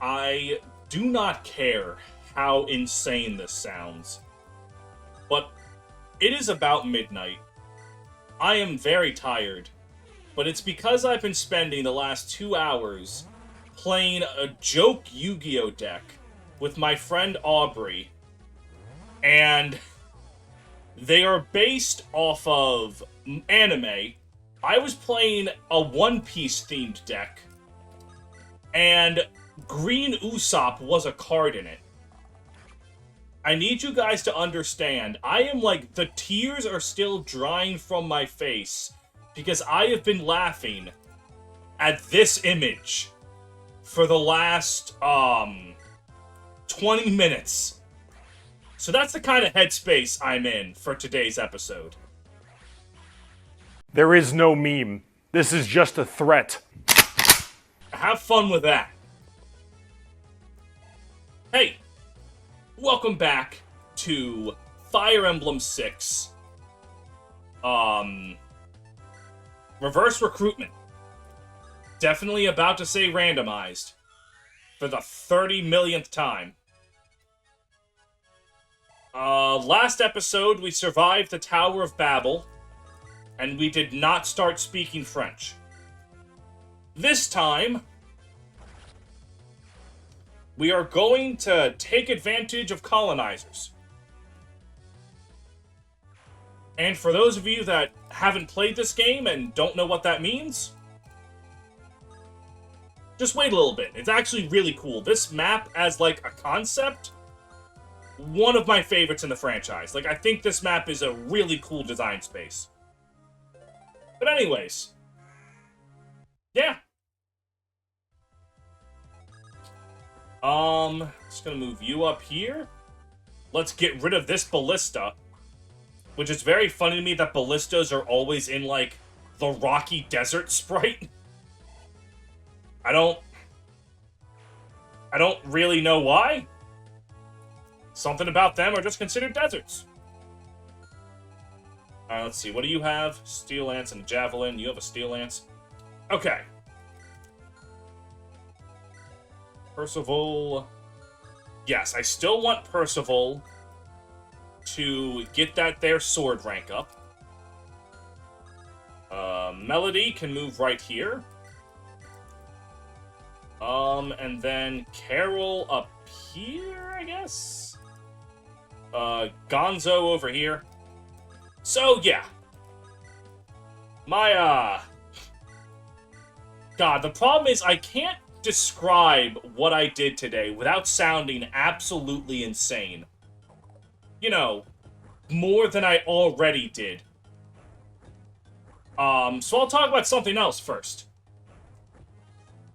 I do not care how insane this sounds, but it is about midnight. I am very tired, but it's because I've been spending the last 2 hours playing a joke Yu-Gi-Oh deck with my friend Aubrey, and they are based off of anime. I was playing a One Piece themed deck, and Green Usopp was a card in it. I need you guys to understand, I am like, the tears are still drying from my face because I have been laughing at this image for the last, 20 minutes. So that's the kind of headspace I'm in for today's episode. There is no meme. This is just a threat. Have fun with that. Hey, welcome back to Fire Emblem 6. Reverse Recruitment. Definitely about to say randomized. For the 30 millionth time. Last episode, we survived the Tower of Babel, and we did not start speaking French. This time, we are going to take advantage of colonizers. And for those of you that haven't played this game and don't know what that means, just wait a little bit. It's actually really cool. This map as, like, a concept, one of my favorites in the franchise. Like, I think this map is a really cool design space. But anyways, yeah. Just gonna move you up here. Let's get rid of this ballista. Which is very funny to me that ballistas are always in, like, the rocky desert sprite. I don't really know why. Something about them are just considered deserts. Let's see, what do you have? Steel Lance and a Javelin. You have a Steel Lance. Okay. Percival. Yes, I still want Percival to get that there sword rank up. Melody can move right here. And then Carol up here, I guess? Gonzo over here. So, yeah. My, God, the problem is I can't describe what I did today without sounding absolutely insane. You know, more than I already did. So I'll talk about something else first.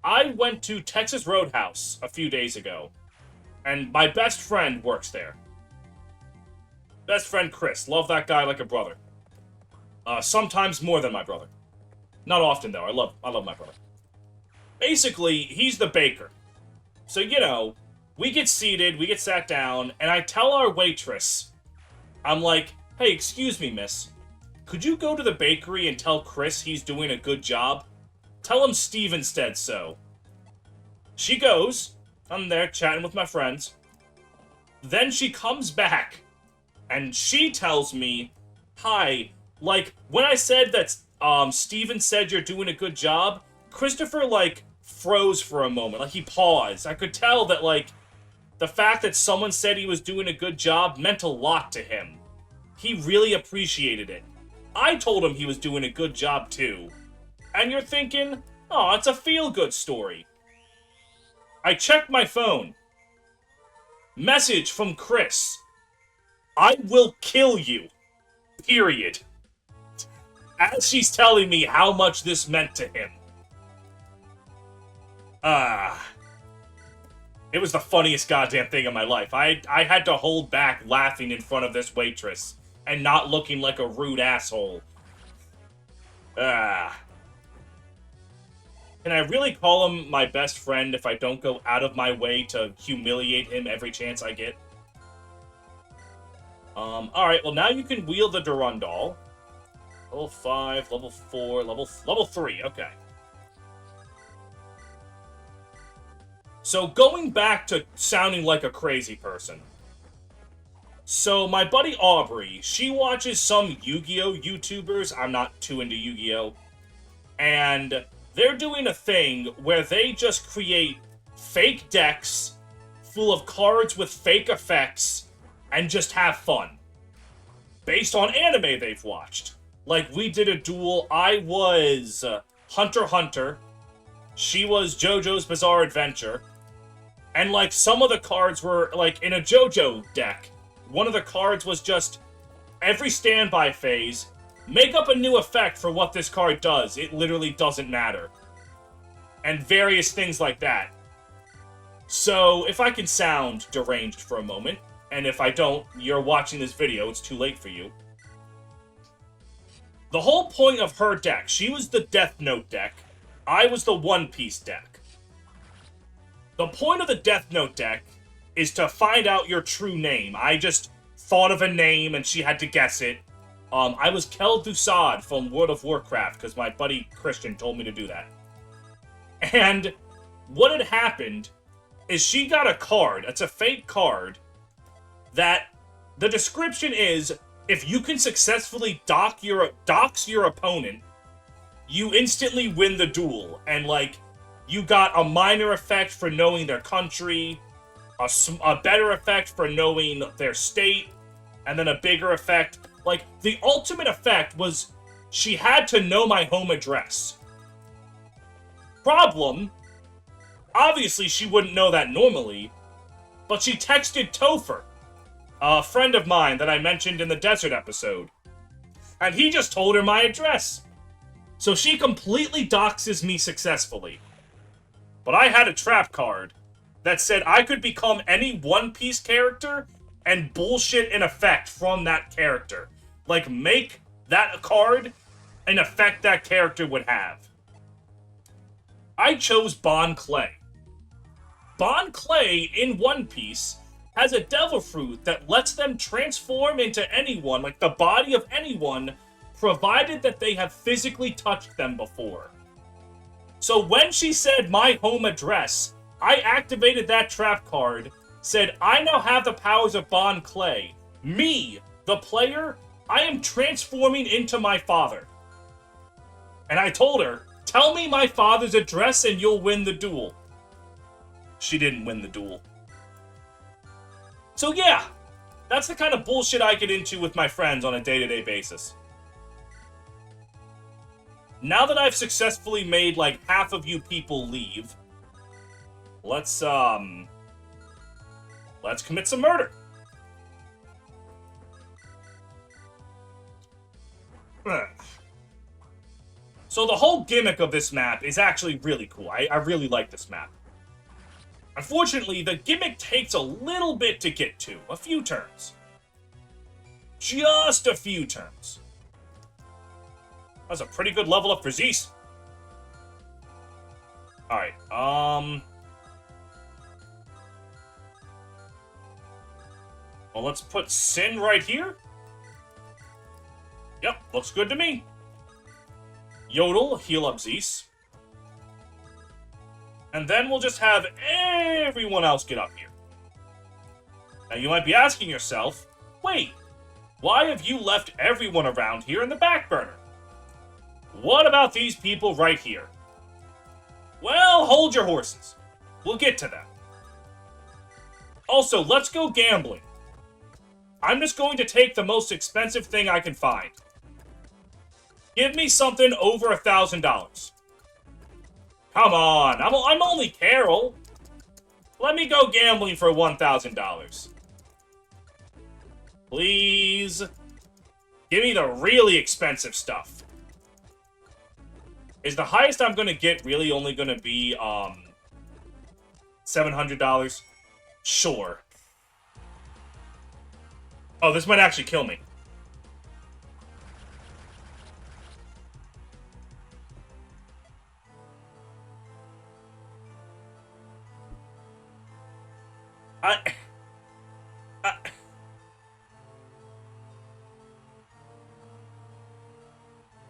I went to Texas Roadhouse a few days ago, and my best friend works there. Best friend Chris. Love that guy like a brother. Sometimes more than my brother. Not often, though. I love my brother. Basically, he's the baker. So, you know, we get seated, we get sat down, and I tell our waitress, I'm like, hey, excuse me, miss. Could you go to the bakery and tell Chris he's doing a good job? Tell him Steven said so. She goes. I'm there chatting with my friends. Then she comes back. And she tells me, hi, like, when I said that Steven said you're doing a good job, Christopher, like, froze for a moment. Like, he paused. I could tell that, like, the fact that someone said he was doing a good job meant a lot to him. He really appreciated it. I told him he was doing a good job, too. And you're thinking, oh, it's a feel-good story. I checked my phone. Message from Chris. I will kill you. Period. As she's telling me how much this meant to him. It was the funniest goddamn thing in my life. I had to hold back laughing in front of this waitress and not looking like a rude asshole. Can I really call him my best friend if I don't go out of my way to humiliate him every chance I get? Alright, well now you can wield the Durandal. Level 5, level 4, level 3, okay. So going back to sounding like a crazy person. So my buddy Aubrey, she watches some Yu-Gi-Oh! YouTubers. I'm not too into Yu-Gi-Oh! And they're doing a thing where they just create fake decks full of cards with fake effects and just have fun. Based on anime they've watched. Like, we did a duel. I was Hunter x Hunter. She was JoJo's Bizarre Adventure. And, like, some of the cards were, like, in a JoJo deck. One of the cards was just, every standby phase, make up a new effect for what this card does. It literally doesn't matter. And various things like that. So, if I can sound deranged for a moment, and if I don't, you're watching this video, it's too late for you. The whole point of her deck, she was the Death Note deck, I was the One Piece deck. The point of the Death Note deck is to find out your true name. I just thought of a name and she had to guess it. I was Kel Dusad from World of Warcraft, because my buddy Christian told me to do that. And what had happened is she got a card, it's a fake card, that the description is, if you can successfully dox your opponent, you instantly win the duel. And, like, you got a minor effect for knowing their country, a better effect for knowing their state, and then a bigger effect. Like, the ultimate effect was she had to know my home address. Problem, obviously she wouldn't know that normally, but she texted Topher, a friend of mine that I mentioned in the desert episode, and he just told her my address. So she completely doxes me successfully. But I had a trap card that said I could become any One Piece character and bullshit an effect from that character. Like, make that card an effect that character would have. I chose Bon Clay. Bon Clay in One Piece has a devil fruit that lets them transform into anyone, like the body of anyone, provided that they have physically touched them before. So when she said my home address, I activated that trap card, said I now have the powers of Bon Clay. Me, the player, I am transforming into my father. And I told her, tell me my father's address and you'll win the duel. She didn't win the duel. So yeah, that's the kind of bullshit I get into with my friends on a day-to-day basis. Now that I've successfully made, like, half of you people leave, let's commit some murder. So the whole gimmick of this map is actually really cool. I really like this map. Unfortunately, the gimmick takes a little bit to get to. A few turns. Just a few turns. That's a pretty good level up for Zeus. Alright, well, let's put Sin right here. Yep, looks good to me. Yodel, heal up Zeus. And then we'll just have everyone else get up here. Now you might be asking yourself, wait, why have you left everyone around here in the back burner? What about these people right here? Well, hold your horses. We'll get to them. Also, let's go gambling. I'm just going to take the most expensive thing I can find. Give me something over $1,000. Come on, I'm only Carol. Let me go gambling for $1,000. Please. Give me the really expensive stuff. Is the highest I'm gonna get really only gonna be, $700? Sure. Oh, this might actually kill me.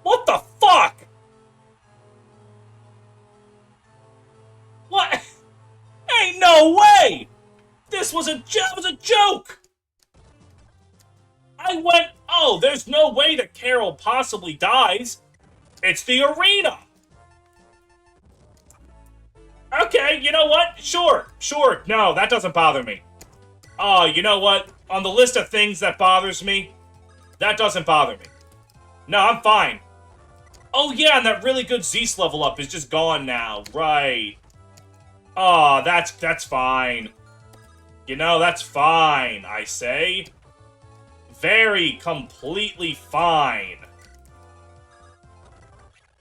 What the fuck? What? Ain't No way! This was a joke! I went, oh, there's no way that Carol possibly dies. It's the arena. Okay, you know what? Sure. No, that doesn't bother me. Oh, you know what? On the list of things that bothers me, that doesn't bother me. No, I'm fine. Oh, yeah, and that really good Zeus level up is just gone now. Right. Oh, that's fine. You know, that's fine, I say. Very completely fine.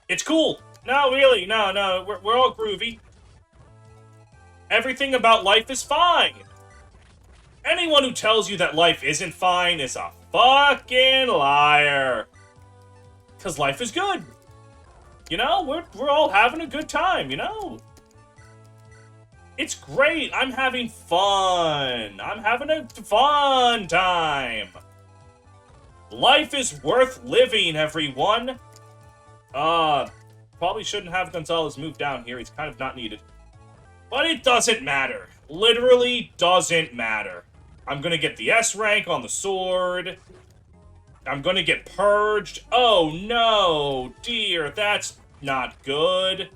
It's cool. No, really, no, we're all groovy. Everything about life is fine. Anyone who tells you that life isn't fine is a fucking liar. Because life is good. You know, we're all having a good time, you know? It's great. I'm having fun. I'm having a fun time. Life is worth living, everyone. Probably shouldn't have Gonzalez move down here. He's kind of not needed. But it doesn't matter. Literally doesn't matter. I'm gonna get the S rank on the sword. I'm gonna get purged. Oh no, dear, that's not good.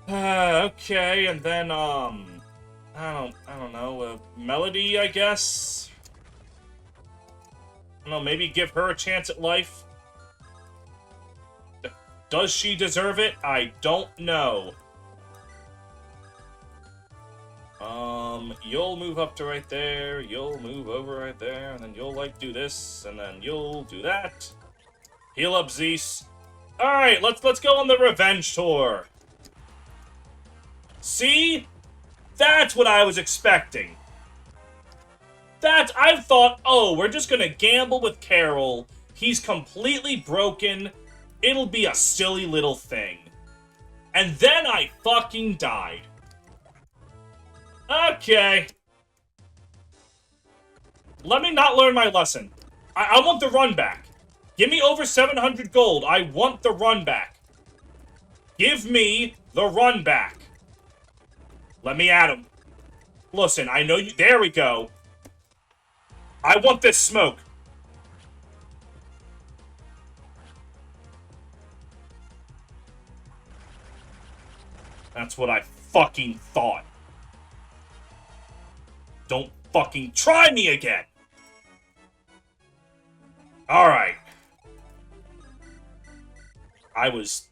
Okay, and then, I don't know, Melody, I guess? I don't know, maybe give her a chance at life? Does she deserve it? I don't know. You'll move up to right there, you'll move over right there, and then you'll, like, do this, and then you'll do that. Heal up, Zeus. Alright, let's go on the revenge tour. See? That's what I was expecting. I thought, oh, we're just gonna gamble with Carol. He's completely broken. It'll be a silly little thing. And then I fucking died. Okay. Let me not learn my lesson. I want the run back. Give me over 700 gold. I want the run back. Give me the run back. Let me at him. Listen, I know you... There we go. I want this smoke. That's what I fucking thought. Don't fucking try me again! Alright.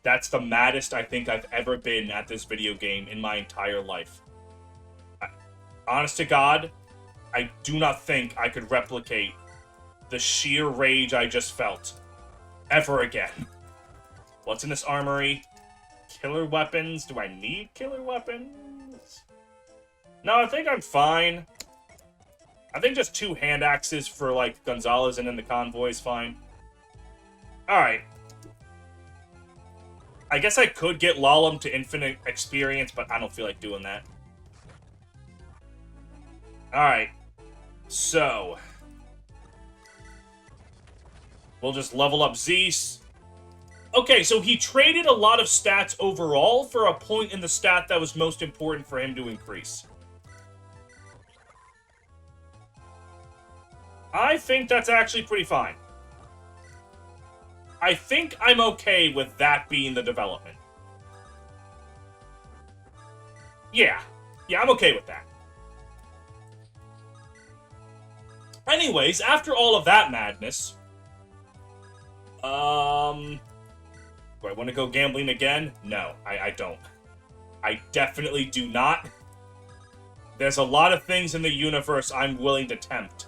That's the maddest I think I've ever been at this video game in my entire life. Honest to God, I do not think I could replicate the sheer rage I just felt. Ever again. What's in this armory? Killer weapons? Do I need killer weapons? No, I think I'm fine. I think just 2 hand axes for, like, Gonzalez and then the convoy is fine. Alright. I guess I could get Lalum to infinite experience, but I don't feel like doing that. Alright. So. We'll just level up Zeus. Okay, so he traded a lot of stats overall for a point in the stat that was most important for him to increase. I think that's actually pretty fine. I think I'm okay with that being the development. Yeah. Yeah, I'm okay with that. Anyways, after all of that madness... do I want to go gambling again? No, I don't. I definitely do not. There's a lot of things in the universe I'm willing to tempt.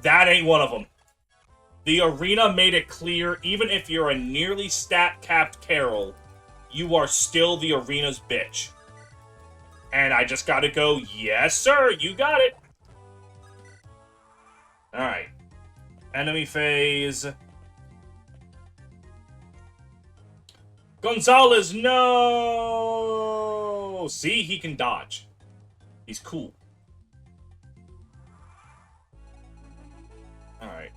That ain't one of them. The arena made it clear, even if you're a nearly stat-capped Carol, you are still the arena's bitch. And I just gotta go, yes sir, you got it. Alright. Enemy phase. Gonzalez, no! See, he can dodge. He's cool. Alright,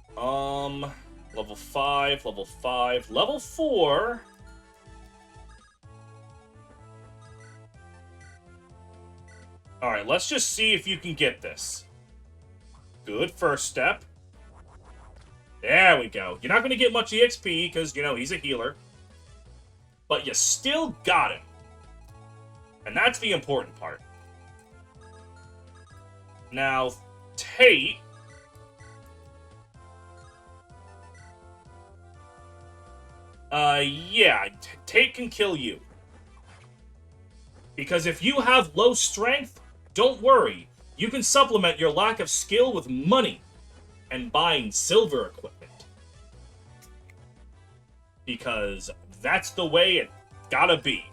level 5, level 5, level 4. Alright, let's just see if you can get this. Good first step. There we go. You're not going to get much EXP because, you know, he's a healer. But you still got him. And that's the important part. Now, Tate... yeah, Tate can kill you. Because if you have low strength, don't worry. You can supplement your lack of skill with money and buying silver equipment. Because that's the way it gotta be.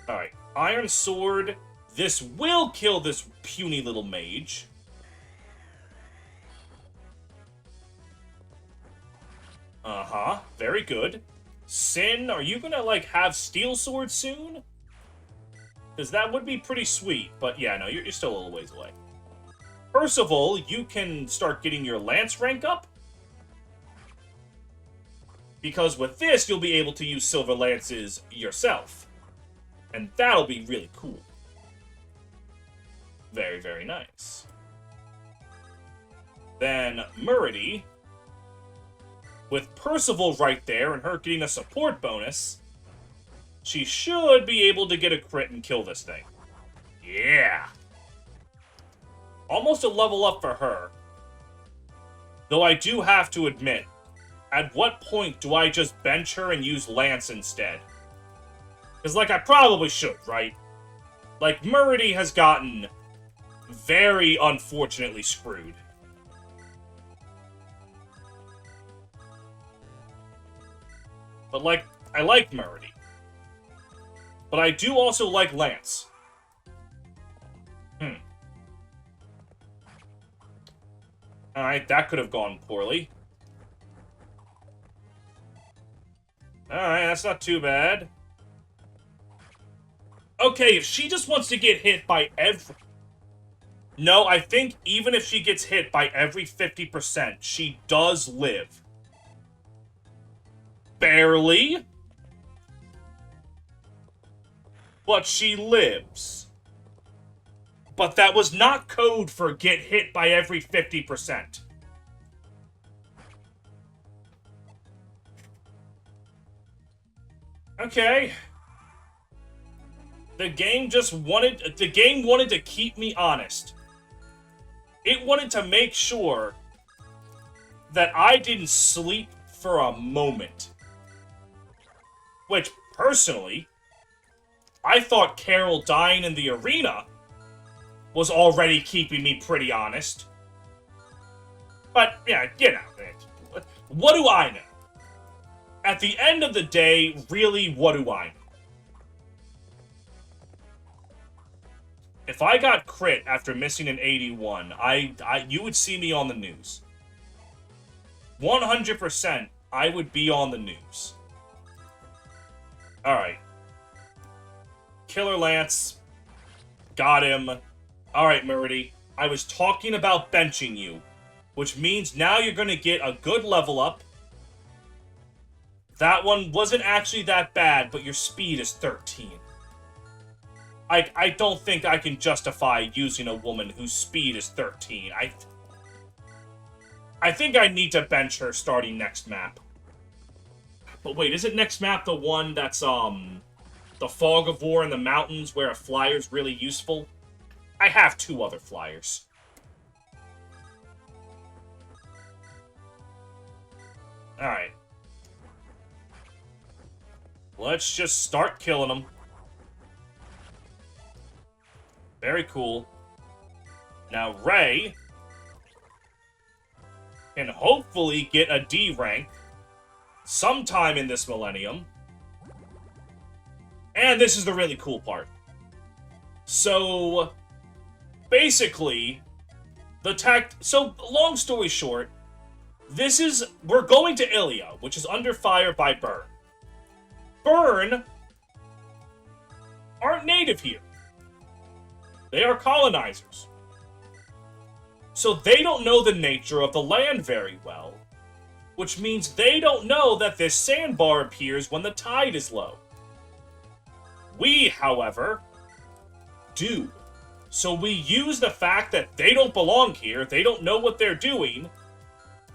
Alright, Iron Sword. This will kill this puny little mage. Uh-huh, very good. Sin, are you gonna, like, have Steel Sword soon? Because that would be pretty sweet, but yeah, no, you're still a little ways away. Percival, you can start getting your Lance rank up. Because with this, you'll be able to use Silver Lances yourself. And that'll be really cool. Very, very nice. Then, Murity, with Percival right there and her getting a support bonus, she should be able to get a crit and kill this thing. Yeah! Almost a level up for her. Though I do have to admit, at what point do I just bench her and use Lance instead? Because, like, I probably should, right? Like, Murity has gotten very unfortunately screwed. But, like, I like Murity. But I do also like Lance. Alright, that could have gone poorly. Alright, that's not too bad. Okay, if she just wants to get hit by every... No, I think even if she gets hit by every 50%, she does live. Barely. But she lives. But that was not code for get hit by every 50%. Okay. The game wanted to keep me honest. It wanted to make sure that I didn't sleep for a moment. Which, personally, I thought Carol dying in the arena was already keeping me pretty honest. But, yeah, you know, what do I know? At the end of the day, really, what do I know? If I got crit after missing an 81, you would see me on the news. 100%, I would be on the news. Alright. Killer Lance. Got him. Alright, Murity. I was talking about benching you, which means now you're going to get a good level up. That one wasn't actually that bad, but your speed is 13. I don't think I can justify using a woman whose speed is 13. I think I need to bench her starting next map. But wait, isn't next map the one that's, the Fog of War in the mountains where a flyer's really useful? I have 2 other flyers. Alright. Let's just start killing them. Very cool. Now, Ray can hopefully get a D rank sometime in this millennium. And this is the really cool part. So, basically, so, long story short, we're going to Ilia, which is under fire by Burn. Burn aren't native here. They are colonizers. So they don't know the nature of the land very well, which means they don't know that this sandbar appears when the tide is low. We, however, do. So we use the fact that they don't belong here, they don't know what they're doing,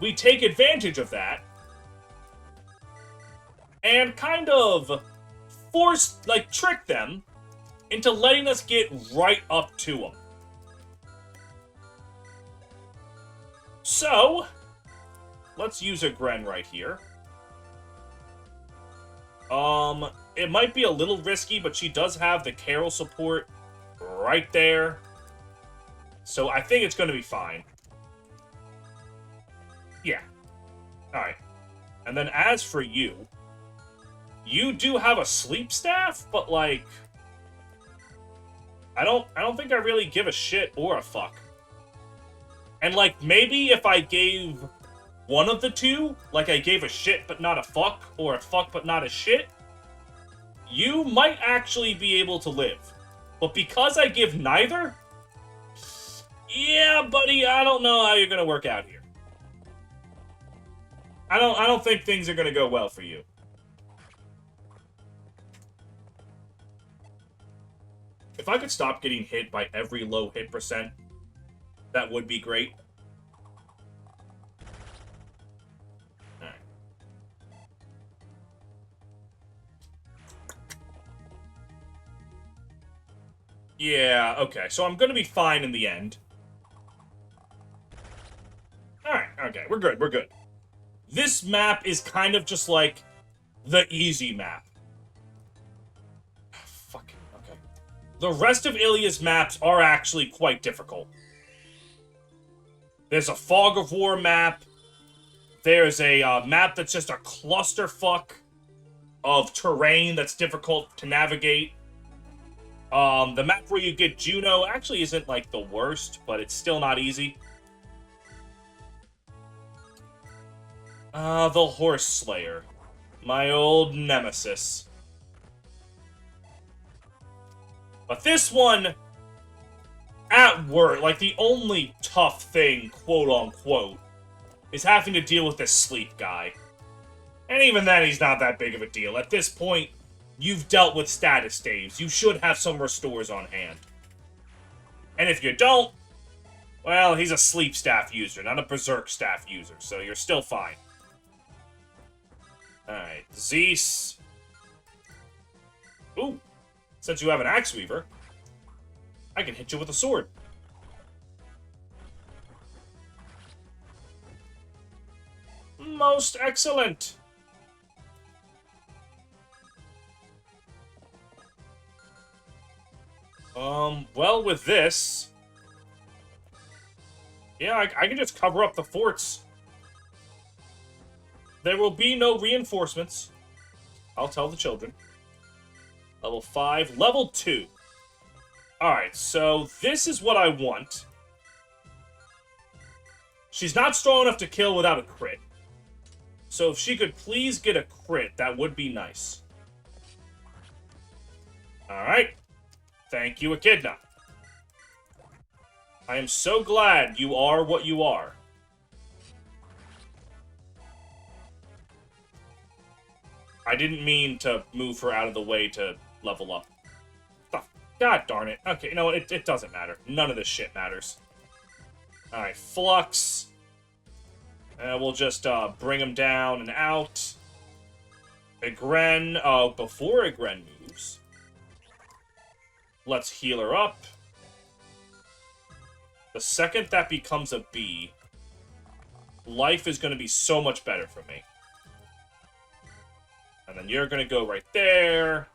we take advantage of that, and kind of trick them into letting us get right up to them. So, let's use a Gren right here. It might be a little risky, but she does have the Carol support right there. So I think it's going to be fine. Yeah. Alright. And then as for you, you do have a sleep staff, but like, I don't think I really give a shit or a fuck. And like, maybe if I gave one of the two, like I gave a shit but not a fuck, or a fuck but not a shit, you might actually be able to live. But because I give neither, yeah, buddy, I don't know how you're gonna work out here. I don't think things are gonna go well for you. If I could stop getting hit by every low hit percent, that would be great. Alright. Yeah, okay, so I'm gonna be fine in the end. Alright, okay, we're good, we're good. This map is kind of just like the easy map. Fucking, okay. The rest of Ilia's maps are actually quite difficult. There's a Fog of War map. There's a map that's just a clusterfuck of terrain that's difficult to navigate. The map where you get Juno actually isn't, like, the worst, but it's still not easy. The Horse Slayer. My old nemesis. But this one, at work, like, the only tough thing, quote-unquote, is having to deal with this sleep guy. And even then, he's not that big of a deal. At this point, you've dealt with status saves. You should have some restores on hand. And if you don't, well, he's a sleep staff user, not a berserk staff user, so you're still fine. Alright, Zeus. Ooh, since you have an Axe Weaver, I can hit you with a sword. Most excellent. Well, with this, yeah, I can just cover up the forts. There will be no reinforcements. I'll tell the children. Level 5. Level 2. Alright, so this is what I want. She's not strong enough to kill without a crit. So if she could please get a crit, that would be nice. Alright. Thank you, Echidna. I am so glad you are what you are. I didn't mean to move her out of the way to level up. God darn it. Okay, you know what? It doesn't matter. None of this shit matters. Alright, Flux. We'll just bring him down and out. Egren, before Egren moves, let's heal her up. The second that becomes a bee, life is going to be so much better for me. And then you're going to go right there.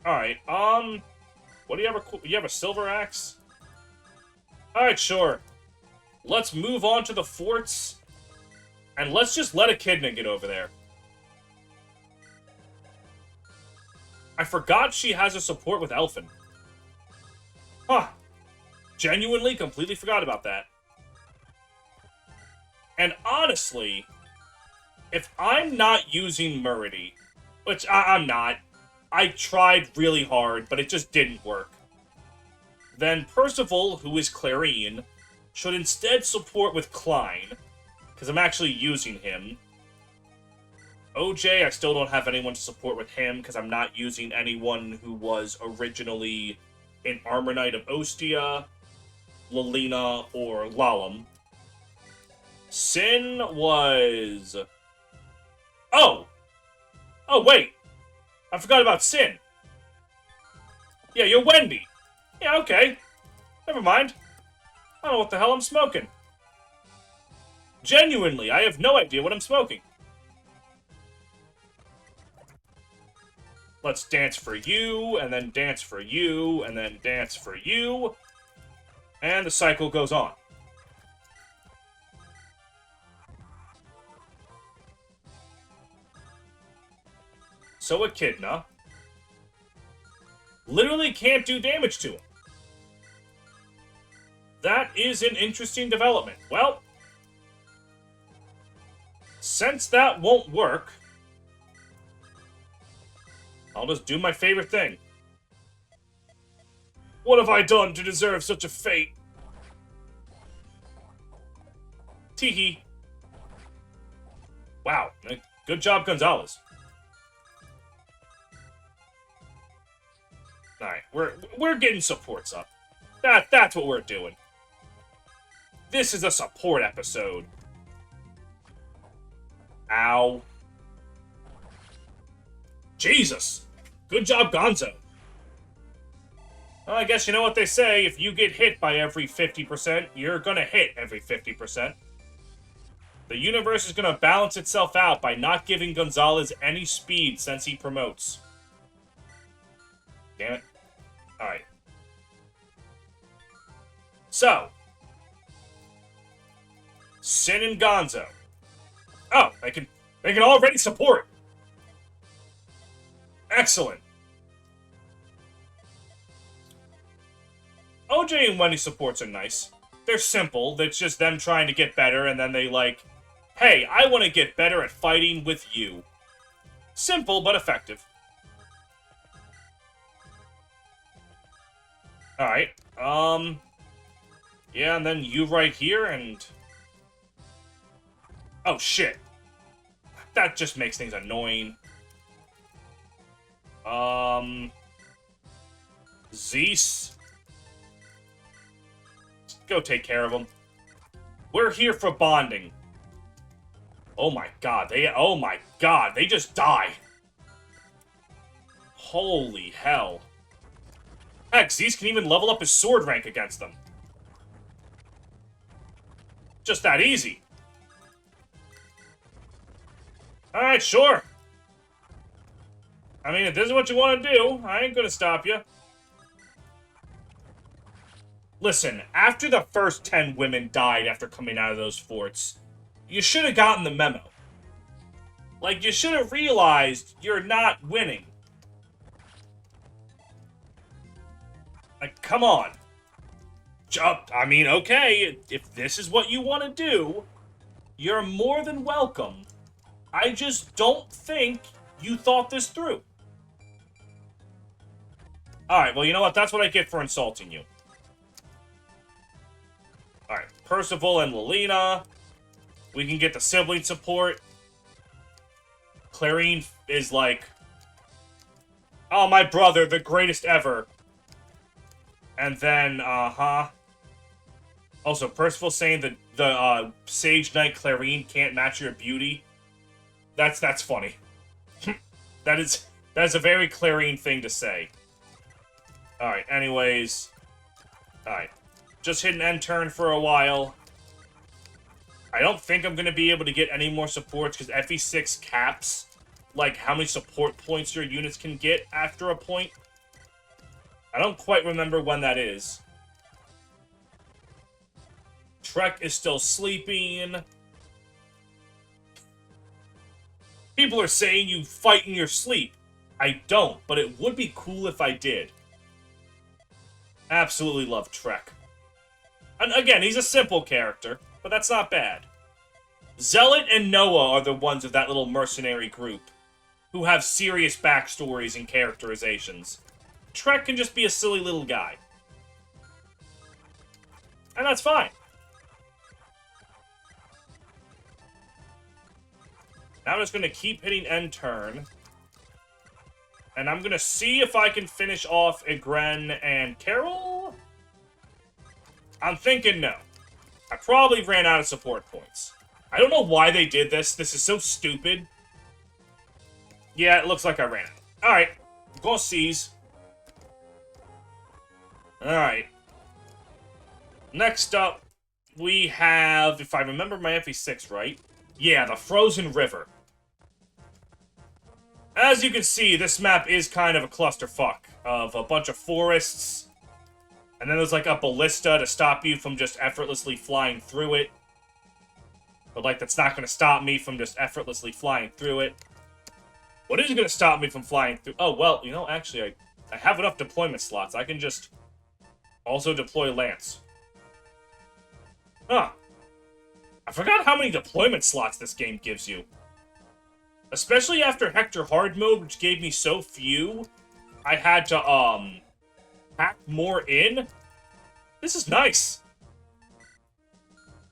Alright, what do you have? You have a silver axe? Alright, sure. Let's move on to the forts. And let's just let Echidna get over there. I forgot she has a support with Elfin. Huh. Genuinely, completely forgot about that. And honestly, if I'm not using Murity, which I'm not, I tried really hard, but it just didn't work, then Percival, who is Clarine, should instead support with Klein, because I'm actually using him. OJ, I still don't have anyone to support with him because I'm not using anyone who was originally an Armor Knight of Ostia, Lelina, or Lalum. Sin was... Oh! Oh, wait! I forgot about Sin. Yeah, you're Wendy. Yeah, okay. Never mind. I don't know what the hell I'm smoking. Genuinely, I have no idea what I'm smoking. Let's dance for you, and then dance for you, and then dance for you. And the cycle goes on. So Echidna literally can't do damage to him. That is an interesting development. Well, since that won't work, I'll just do my favorite thing. What have I done to deserve such a fate? Teehee. Wow, good job, Gonzalez. Alright, we're getting supports up. That's what we're doing. This is a support episode. Ow. Jesus! Good job, Gonzo. Well, I guess you know what they say, if you get hit by every 50%, you're gonna hit every 50%. The universe is gonna balance itself out by not giving Gonzalez any speed since he promotes. Damn it. Alright. So. Sin and Gonzo. Oh, they can already support. Excellent. OJ and Wendy supports are nice. They're simple. It's just them trying to get better, and then they like, hey, I want to get better at fighting with you. Simple, but effective. Alright, yeah, and then you right here, and... Oh, shit. That just makes things annoying. Zeus. Go take care of him. We're here for bonding. Oh my god, they just die. Holy hell. Heck, Zeus can even level up his sword rank against them. Just that easy. Alright, sure. I mean, if this is what you want to do, I ain't gonna stop you. Listen, after the first 10 women died after coming out of those forts, you should have gotten the memo. Like, you should have realized you're not winning. Like, come on. I mean, okay, if this is what you want to do, you're more than welcome. I just don't think you thought this through. Alright, well, you know what? That's what I get for insulting you. Alright, Percival and Lelina. We can get the sibling support. Clarine is like, oh, my brother, the greatest ever. And then, Also, Percival saying that the Sage Knight Clarine can't match your beauty. That's funny. That is a very Clarine thing to say. Alright, anyways. Alright. Just hit an end turn for a while. I don't think I'm going to be able to get any more supports because FE6 caps, like, how many support points your units can get after a point. I don't quite remember when that is. Trek is still sleeping. People are saying you fight in your sleep. I don't, but it would be cool if I did. Absolutely love Trek. And again, he's a simple character, but that's not bad. Zealot and Noah are the ones of that little mercenary group who have serious backstories and characterizations. Trek can just be a silly little guy. And that's fine. Now I'm just going to keep hitting end turn. And I'm going to see if I can finish off Igren and Carol. I'm thinking no. I probably ran out of support points. I don't know why they did this. This is so stupid. Yeah, it looks like I ran out. Alright. Go seize. Alright. Next up, we have, if I remember my FE6 right, yeah, the Frozen River. As you can see, this map is kind of a clusterfuck of a bunch of forests, and then there's like a ballista to stop you from just effortlessly flying through it. But like, that's not going to stop me from just effortlessly flying through it. What is going to stop me from flying through? Oh, well, you know, actually, I have enough deployment slots. I can just also deploy Lance. Huh. I forgot how many deployment slots this game gives you. Especially after Hector Hard Mode, which gave me so few, I had to, pack more in. This is nice.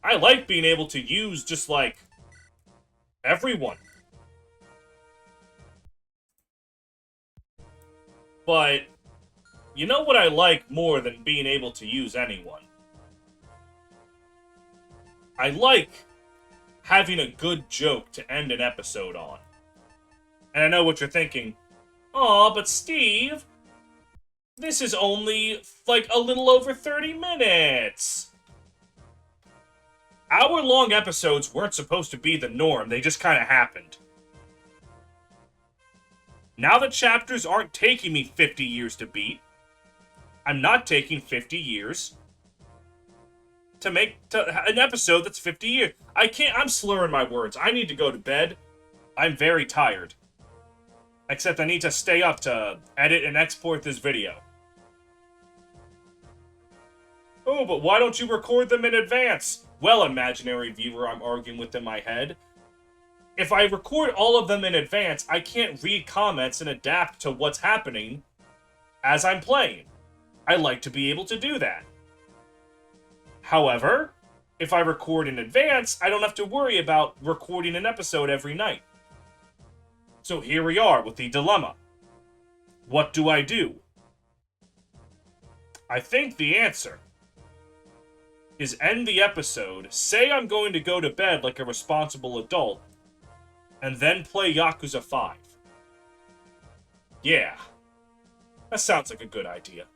I like being able to use just, like, everyone. But, you know what I like more than being able to use anyone? I like having a good joke to end an episode on. And I know what you're thinking. Aw, but Steve, this is only, like, a little over 30 minutes. Hour-long episodes weren't supposed to be the norm, they just kind of happened. Now that chapters aren't taking me 50 years to beat, I'm not taking 50 years to make an episode that's 50 years. I'm slurring my words. I need to go to bed. I'm very tired. Except I need to stay up to edit and export this video. Oh, but why don't you record them in advance? Well, imaginary viewer I'm arguing with in my head. If I record all of them in advance, I can't read comments and adapt to what's happening as I'm playing. I like to be able to do that. However, if I record in advance, I don't have to worry about recording an episode every night. So here we are with the dilemma. What do I do? I think the answer is end the episode, say I'm going to go to bed like a responsible adult, and then play Yakuza 5. Yeah, that sounds like a good idea.